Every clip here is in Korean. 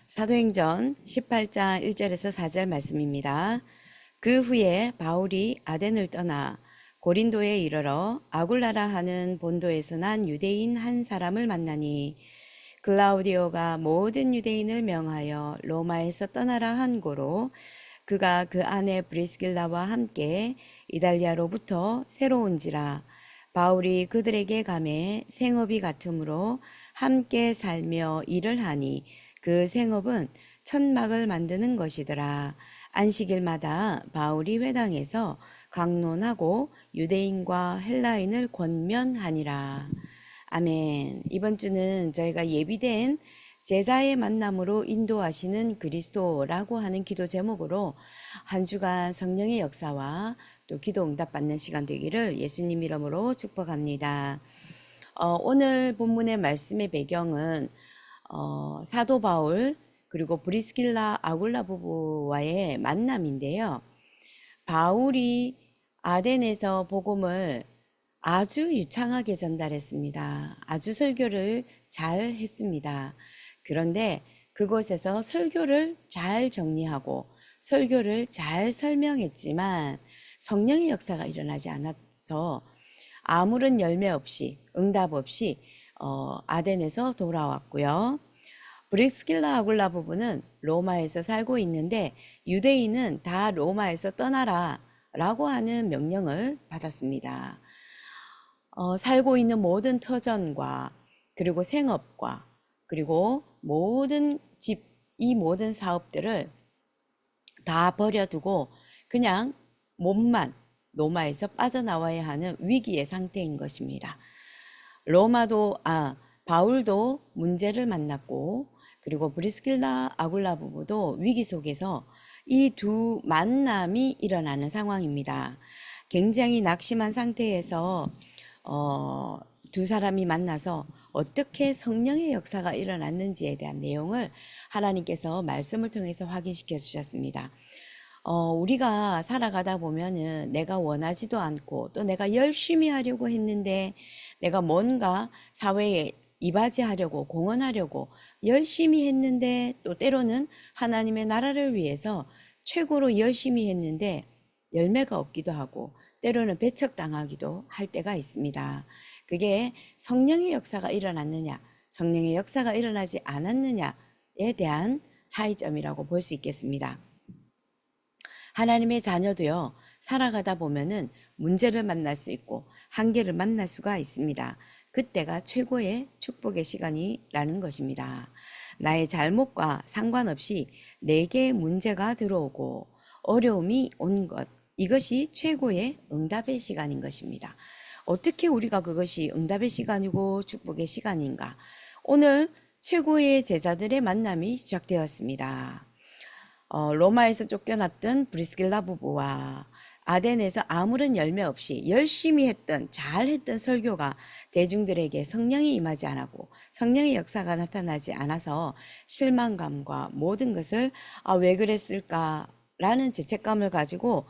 사도행전 18장 1절에서 4절 말씀입니다. 그 후에 바울이 아덴을 떠나 고린도에 이르러 아굴라라 하는 본도에서 난 유대인 한 사람을 만나니 글라우디오가 모든 유대인을 명하여 로마에서 떠나라 한 고로 그가 그 아내 브리스길라와 함께 이달리아로부터 새로 온지라. 바울이 그들에게 감해 생업이 같으므로 함께 살며 일을 하니 그 생업은 천막을 만드는 것이더라. 안식일마다 바울이 회당에서 강론하고 유대인과 헬라인을 권면하니라. 아멘. 이번 주는 저희가 예비된 제자의 만남으로 인도하시는 그리스도라고 하는 기도 제목으로 한 주간 성령의 역사와 또 기도 응답 받는 시간 되기를 예수님 이름으로 축복합니다. 오늘 본문의 말씀의 배경은 사도 바울 그리고 브리스길라 아굴라 부부와의 만남인데요. 바울이 아덴에서 복음을 아주 유창하게 전달했습니다. 아주 설교를 잘 했습니다. 그런데 그곳에서 설교를 잘 정리하고 설교를 잘 설명했지만 성령의 역사가 일어나지 않아서 아무런 열매 없이 응답 없이 아덴에서 돌아왔고요. 브리스길라 아굴라 부부는 로마에서 살고 있는데 유대인은 다 로마에서 떠나라 라고 하는 명령을 받았습니다. 살고 있는 모든 터전과 그리고 생업과 그리고 모든 집, 이 모든 사업들을 다 버려두고 그냥 몸만 로마에서 빠져나와야 하는 위기의 상태인 것입니다. 바울도 문제를 만났고 그리고 브리스길라 아굴라 부부도 위기 속에서 이 두 만남이 일어나는 상황입니다. 굉장히 낙심한 상태에서 두 사람이 만나서 어떻게 성령의 역사가 일어났는지에 대한 내용을 하나님께서 말씀을 통해서 확인시켜 주셨습니다. 우리가 살아가다 보면은 내가 원하지도 않고 또 내가 열심히 하려고 했는데 내가 뭔가 사회에 이바지하려고 공헌하려고 열심히 했는데 또 때로는 하나님의 나라를 위해서 최고로 열심히 했는데 열매가 없기도 하고 때로는 배척당하기도 할 때가 있습니다. 그게 성령의 역사가 일어났느냐, 성령의 역사가 일어나지 않았느냐에 대한 차이점이라고 볼 수 있겠습니다. 하나님의 자녀도요, 살아가다 보면은 문제를 만날 수 있고 한계를 만날 수가 있습니다. 그때가 최고의 축복의 시간이라는 것입니다. 나의 잘못과 상관없이 내게 문제가 들어오고 어려움이 온 것, 이것이 최고의 응답의 시간인 것입니다. 어떻게 우리가 그것이 응답의 시간이고 축복의 시간인가? 오늘 최고의 제자들의 만남이 시작되었습니다. 로마에서 쫓겨났던 브리스길라 부부와 아덴에서 아무런 열매 없이 열심히 했던 잘했던 설교가 대중들에게 성령이 임하지 않았고 성령의 역사가 나타나지 않아서 실망감과 모든 것을 왜 그랬을까라는 죄책감을 가지고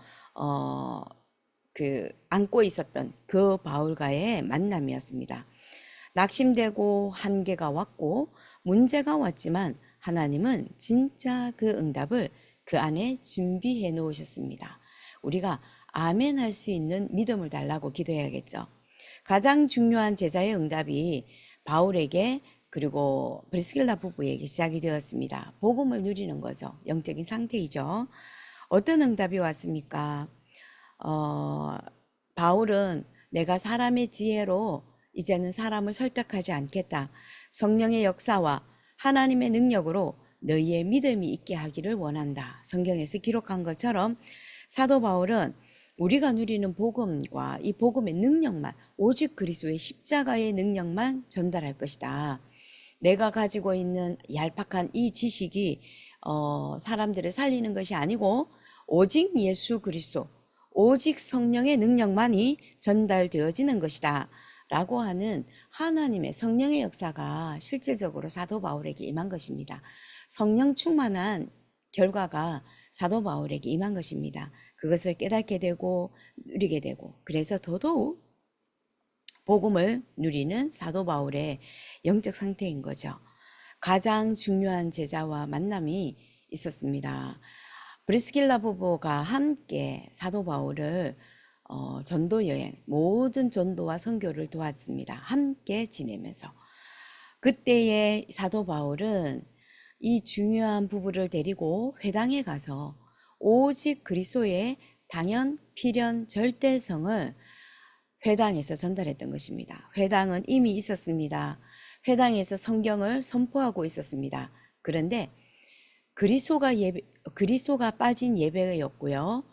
안고 있었던 그 바울과의 만남이었습니다. 낙심되고 한계가 왔고 문제가 왔지만 하나님은 진짜 그 응답을 그 안에 준비해 놓으셨습니다. 우리가 아멘 할 수 있는 믿음을 달라고 기도해야겠죠. 가장 중요한 제자의 응답이 바울에게 그리고 브리스길라 부부에게 시작이 되었습니다. 복음을 누리는 거죠. 영적인 상태이죠. 어떤 응답이 왔습니까? 바울은 내가 사람의 지혜로 이제는 사람을 설득하지 않겠다. 성령의 역사와 하나님의 능력으로 너희의 믿음이 있게 하기를 원한다. 성경에서 기록한 것처럼 사도 바울은 우리가 누리는 복음과 이 복음의 능력만, 오직 그리스도의 십자가의 능력만 전달할 것이다. 내가 가지고 있는 얄팍한 이 지식이 사람들을 살리는 것이 아니고 오직 예수 그리스도, 오직 성령의 능력만이 전달되어지는 것이다 라고 하는 하나님의 성령의 역사가 실질적으로 사도 바울에게 임한 것입니다. 성령 충만한 결과가 사도 바울에게 임한 것입니다. 그것을 깨닫게 되고 누리게 되고 그래서 더더욱 복음을 누리는 사도 바울의 영적 상태인 거죠. 가장 중요한 제자와 만남이 있었습니다. 브리스길라 부부가 함께 사도 바울을 전도 여행, 모든 전도와 선교를 도왔습니다. 함께 지내면서. 그때의 사도 바울은 이 중요한 부부를 데리고 회당에 가서 오직 그리스도의 당연, 필연, 절대성을 회당에서 전달했던 것입니다. 회당은 이미 있었습니다. 회당에서 성경을 선포하고 있었습니다. 그런데 그리스도가 빠진 예배였고요.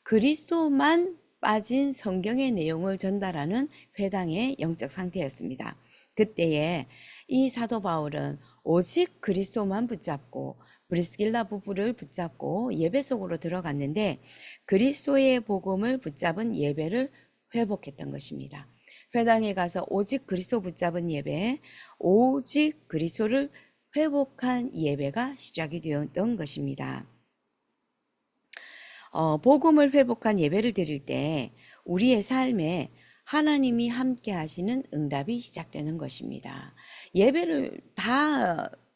그리스도만 빠진 성경의 내용을 전달하는 회당의 영적 상태였습니다. 그때에 이 사도 바울은 오직 그리스도만 붙잡고 브리스길라 부부를 붙잡고 예배 속으로 들어갔는데 그리스도의 복음을 붙잡은 예배를 회복했던 것입니다. 회당에 가서 오직 그리스도 붙잡은 예배, 오직 그리스도를 회복한 예배가 시작이 되었던 것입니다. 복음을 회복한 예배를 드릴 때 우리의 삶에 하나님이 함께 하시는 응답이 시작되는 것입니다. 예배를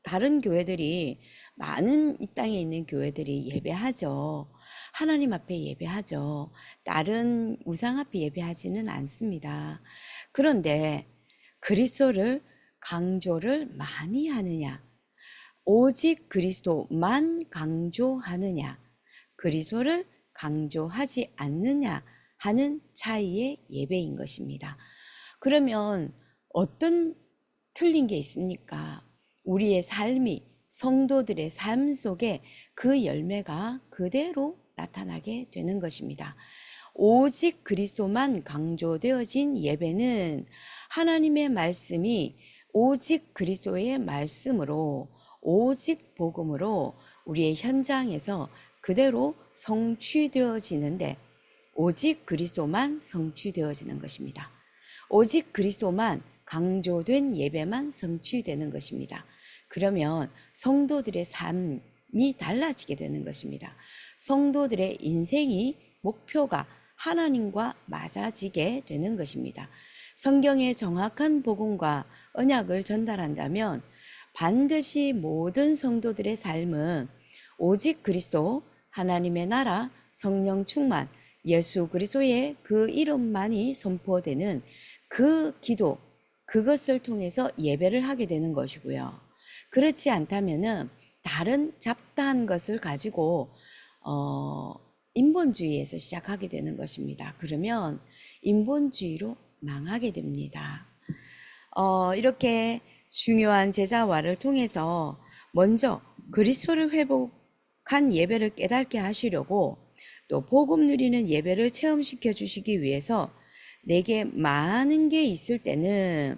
다른 교회들이 많은 이 땅에 있는 교회들이 예배하죠. 하나님 앞에 예배하죠. 다른 우상 앞에 예배하지는 않습니다. 그런데 그리스도를 강조를 많이 하느냐, 오직 그리스도만 강조하느냐, 그리스도를 강조하지 않느냐 하는 차이의 예배인 것입니다. 그러면 어떤 틀린 게 있습니까? 우리의 삶이 성도들의 삶 속에 그 열매가 그대로 나타나게 되는 것입니다. 오직 그리스도만 강조되어진 예배는 하나님의 말씀이 오직 그리스도의 말씀으로 오직 복음으로 우리의 현장에서 그대로 성취되어지는데 오직 그리스도만 성취되어지는 것입니다. 오직 그리스도만 강조된 예배만 성취되는 것입니다. 그러면 성도들의 삶이 달라지게 되는 것입니다. 성도들의 인생이 목표가 하나님과 맞아지게 되는 것입니다. 성경의 정확한 복음과 언약을 전달한다면 반드시 모든 성도들의 삶은 오직 그리스도, 하나님의 나라, 성령 충만, 예수 그리스도의 그 이름만이 선포되는 그 기도, 그것을 통해서 예배를 하게 되는 것이고요. 그렇지 않다면은 다른 잡다한 것을 가지고 인본주의에서 시작하게 되는 것입니다. 그러면 인본주의로 망하게 됩니다. 이렇게 중요한 제자화를 통해서 먼저 그리스도를 회복한 예배를 깨닫게 하시려고 또 복음 누리는 예배를 체험시켜 주시기 위해서 내게 많은 게 있을 때는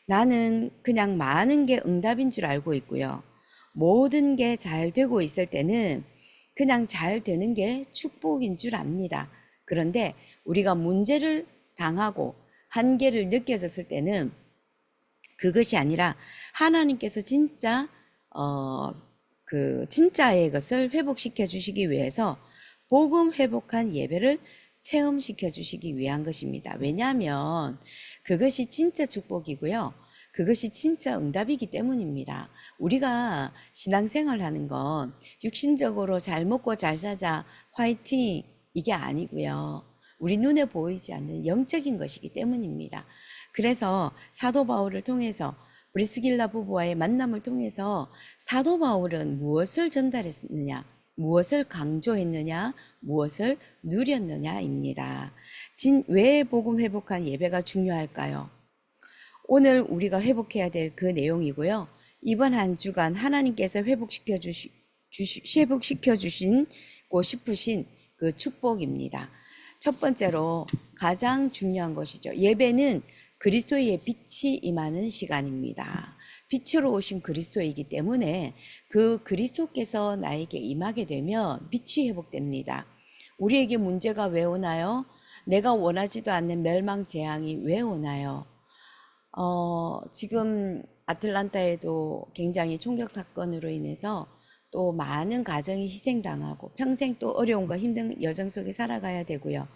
나는 그냥 많은 게 응답인 줄 알고 있고요. 모든 게 잘 되고 있을 때는 그냥 잘 되는 게 축복인 줄 압니다. 그런데 우리가 문제를 당하고 한계를 느껴졌을 때는 그것이 아니라 하나님께서 진짜 진짜의 것을 회복시켜 주시기 위해서 복음 회복한 예배를 체험시켜 주시기 위한 것입니다. 왜냐하면 그것이 진짜 축복이고요. 그것이 진짜 응답이기 때문입니다. 우리가 신앙생활 하는 건 육신적으로 잘 먹고 잘 사자, 화이팅, 이게 아니고요. 우리 눈에 보이지 않는 영적인 것이기 때문입니다. 그래서 사도 바울을 통해서 브리스길라 부부와의 만남을 통해서 사도 바울은 무엇을 전달했느냐, 무엇을 강조했느냐, 무엇을 누렸느냐입니다. 왜 복음 회복한 예배가 중요할까요? 오늘 우리가 회복해야 될 그 내용이고요. 이번 한 주간 하나님께서 회복시켜 주시고 싶으신 그 축복입니다. 첫 번째로 가장 중요한 것이죠. 예배는 그리스도의 빛이 임하는 시간입니다. 빛으로 오신 그리스도이기 때문에 그 그리스도께서 나에게 임하게 되면 빛이 회복됩니다. 우리에게 문제가 왜 오나요? 내가 원하지도 않는 멸망 재앙이 왜 오나요? 지금 아틀란타에도 굉장히 총격 사건으로 인해서 또 많은 가정이 희생당하고 평생 또 어려움과 힘든 여정 속에 살아가야 되고요.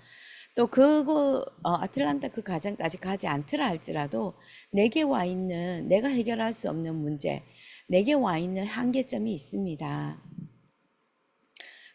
또 아틀란타 그 가정까지 가지 않더라 할지라도 내게 와 있는 내가 해결할 수 없는 문제, 내게 와 있는 한계점이 있습니다.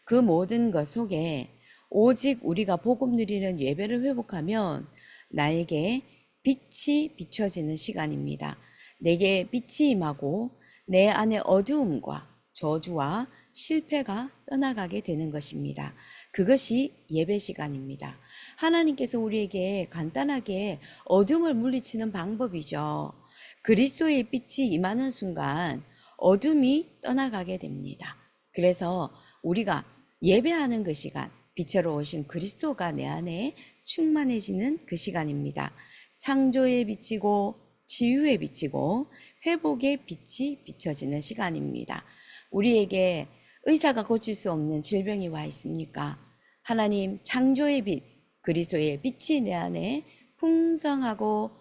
그 모든 것 속에 오직 우리가 복음 누리는 예배를 회복하면 나에게 빛이 비춰지는 시간입니다. 내게 빛이 임하고 내 안의 어두움과 저주와 실패가 떠나가게 되는 것입니다. 그것이 예배 시간입니다. 하나님께서 우리에게 간단하게 어둠을 물리치는 방법이죠. 그리스도의 빛이 임하는 순간 어둠이 떠나가게 됩니다. 그래서 우리가 예배하는 그 시간, 빛으로 오신 그리스도가 내 안에 충만해지는 그 시간입니다. 창조에 비치고 치유에 비치고 회복의 빛이 비춰지는 시간입니다. 우리에게 의사가 고칠 수 없는 질병이 와 있습니까? 하나님 창조의 빛, 그리스도의 빛이 내 안에 풍성하고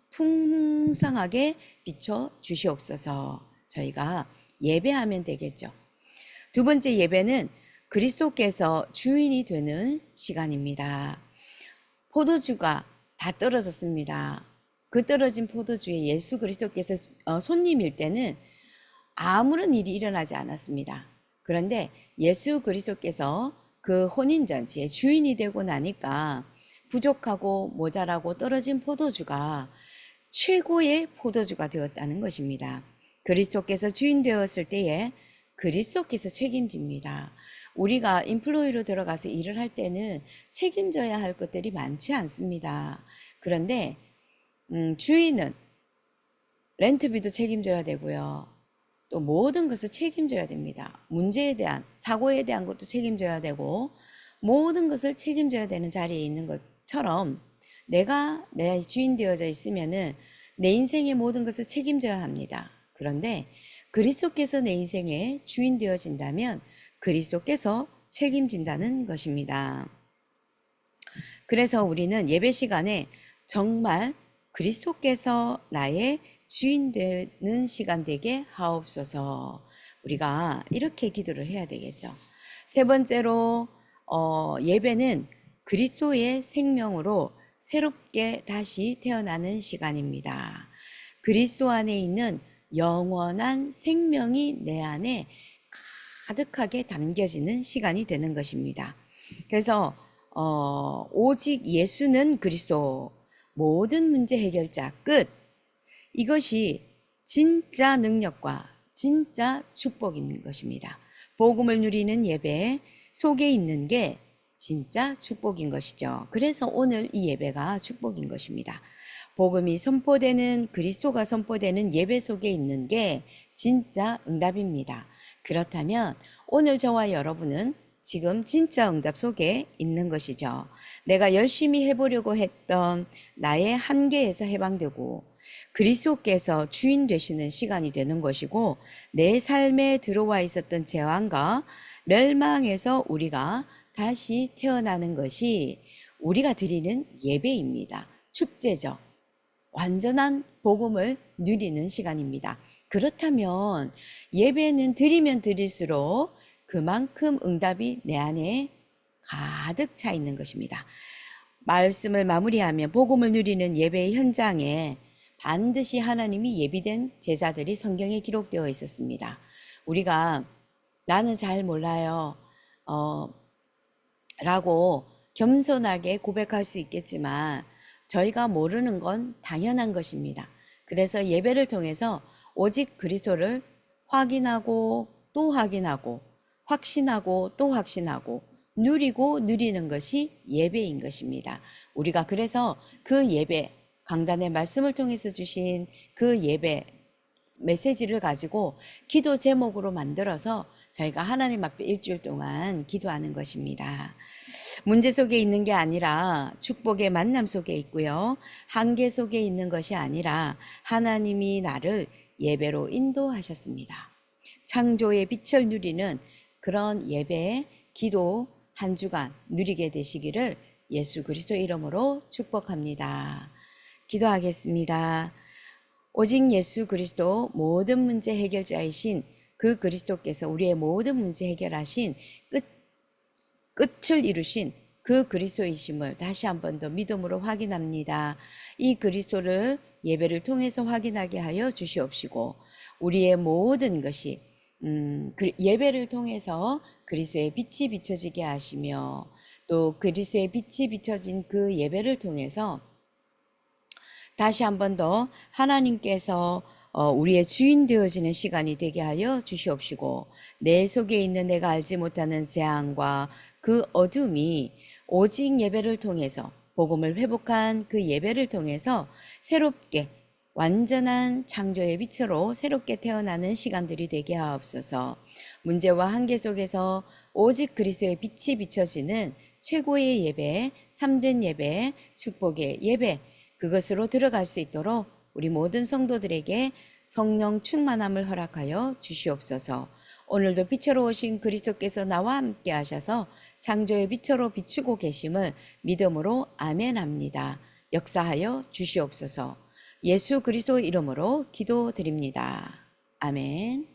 풍성하게 비춰 주시옵소서. 저희가 예배하면 되겠죠. 두 번째 예배는 그리스도께서 주인이 되는 시간입니다. 포도주가 다 떨어졌습니다. 그 떨어진 포도주에 예수 그리스도께서 손님일 때는 아무런 일이 일어나지 않았습니다. 그런데 예수 그리스도께서 그 혼인잔치의 주인이 되고 나니까 부족하고 모자라고 떨어진 포도주가 최고의 포도주가 되었다는 것입니다. 그리스도께서 주인 되었을 때에 그리스도께서 책임집니다. 우리가 인플로이로 들어가서 일을 할 때는 책임져야 할 것들이 많지 않습니다. 그런데 주인은 렌트비도 책임져야 되고요. 또 모든 것을 책임져야 됩니다. 문제에 대한, 사고에 대한 것도 책임져야 되고 모든 것을 책임져야 되는 자리에 있는 것처럼 내가 내 주인 되어져 있으면은 내 인생의 모든 것을 책임져야 합니다. 그런데 그리스도께서 내 인생의 주인 되어진다면 그리스도께서 책임진다는 것입니다. 그래서 우리는 예배 시간에 정말 그리스도께서 나의 주인 되는 시간 되게 하옵소서. 우리가 이렇게 기도를 해야 되겠죠. 세 번째로 예배는 그리스도의 생명으로 새롭게 다시 태어나는 시간입니다. 그리스도 안에 있는 영원한 생명이 내 안에 가득하게 담겨지는 시간이 되는 것입니다. 그래서 오직 예수는 그리스도, 모든 문제 해결자 끝. 이것이 진짜 능력과 진짜 축복인 것입니다. 복음을 누리는 예배 속에 있는 게 진짜 축복인 것이죠. 그래서 오늘 이 예배가 축복인 것입니다. 복음이 선포되는, 그리스도가 선포되는 예배 속에 있는 게 진짜 응답입니다. 그렇다면 오늘 저와 여러분은 지금 진짜 응답 속에 있는 것이죠. 내가 열심히 해보려고 했던 나의 한계에서 해방되고 그리스도께서 주인 되시는 시간이 되는 것이고, 내 삶에 들어와 있었던 재앙과 멸망에서 우리가 다시 태어나는 것이 우리가 드리는 예배입니다. 축제죠. 완전한 복음을 누리는 시간입니다. 그렇다면 예배는 드리면 드릴수록 그만큼 응답이 내 안에 가득 차 있는 것입니다. 말씀을 마무리하면 복음을 누리는 예배의 현장에 반드시 하나님이 예비된 제자들이 성경에 기록되어 있었습니다. 우리가 나는 잘 몰라요 라고 겸손하게 고백할 수 있겠지만 저희가 모르는 건 당연한 것입니다. 그래서 예배를 통해서 오직 그리스도를 확인하고 또 확인하고 확신하고 또 확신하고 누리고 누리는 것이 예배인 것입니다. 우리가 그래서 그 예배, 강단의 말씀을 통해서 주신 그 예배 메시지를 가지고 기도 제목으로 만들어서 저희가 하나님 앞에 일주일 동안 기도하는 것입니다. 문제 속에 있는 게 아니라 축복의 만남 속에 있고요. 한계 속에 있는 것이 아니라 하나님이 나를 예배로 인도하셨습니다. 창조의 빛을 누리는 그런 예배, 기도 한 주간 누리게 되시기를 예수 그리스도의 이름으로 축복합니다. 기도하겠습니다. 오직 예수 그리스도 모든 문제 해결자이신 그 그리스도께서 우리의 모든 문제 해결하신 끝을 이루신 그 그리스도이심을 다시 한 번 더 믿음으로 확인합니다. 이 그리스도를 예배를 통해서 확인하게 하여 주시옵시고 우리의 모든 것이 예배를 통해서 그리스도의 빛이 비춰지게 하시며, 또 그리스도의 빛이 비춰진 그 예배를 통해서 다시 한 번 더 하나님께서 우리의 주인 되어지는 시간이 되게 하여 주시옵시고, 내 속에 있는 내가 알지 못하는 재앙과 그 어둠이 오직 예배를 통해서, 복음을 회복한 그 예배를 통해서 새롭게 완전한 창조의 빛으로 새롭게 태어나는 시간들이 되게 하옵소서. 문제와 한계 속에서 오직 그리스도의 빛이 비춰지는 최고의 예배, 참된 예배, 축복의 예배, 그것으로 들어갈 수 있도록 우리 모든 성도들에게 성령 충만함을 허락하여 주시옵소서. 오늘도 빛으로 오신 그리스도께서 나와 함께 하셔서 창조의 빛으로 비추고 계심을 믿음으로 아멘합니다. 역사하여 주시옵소서. 예수 그리스도 이름으로 기도드립니다. 아멘.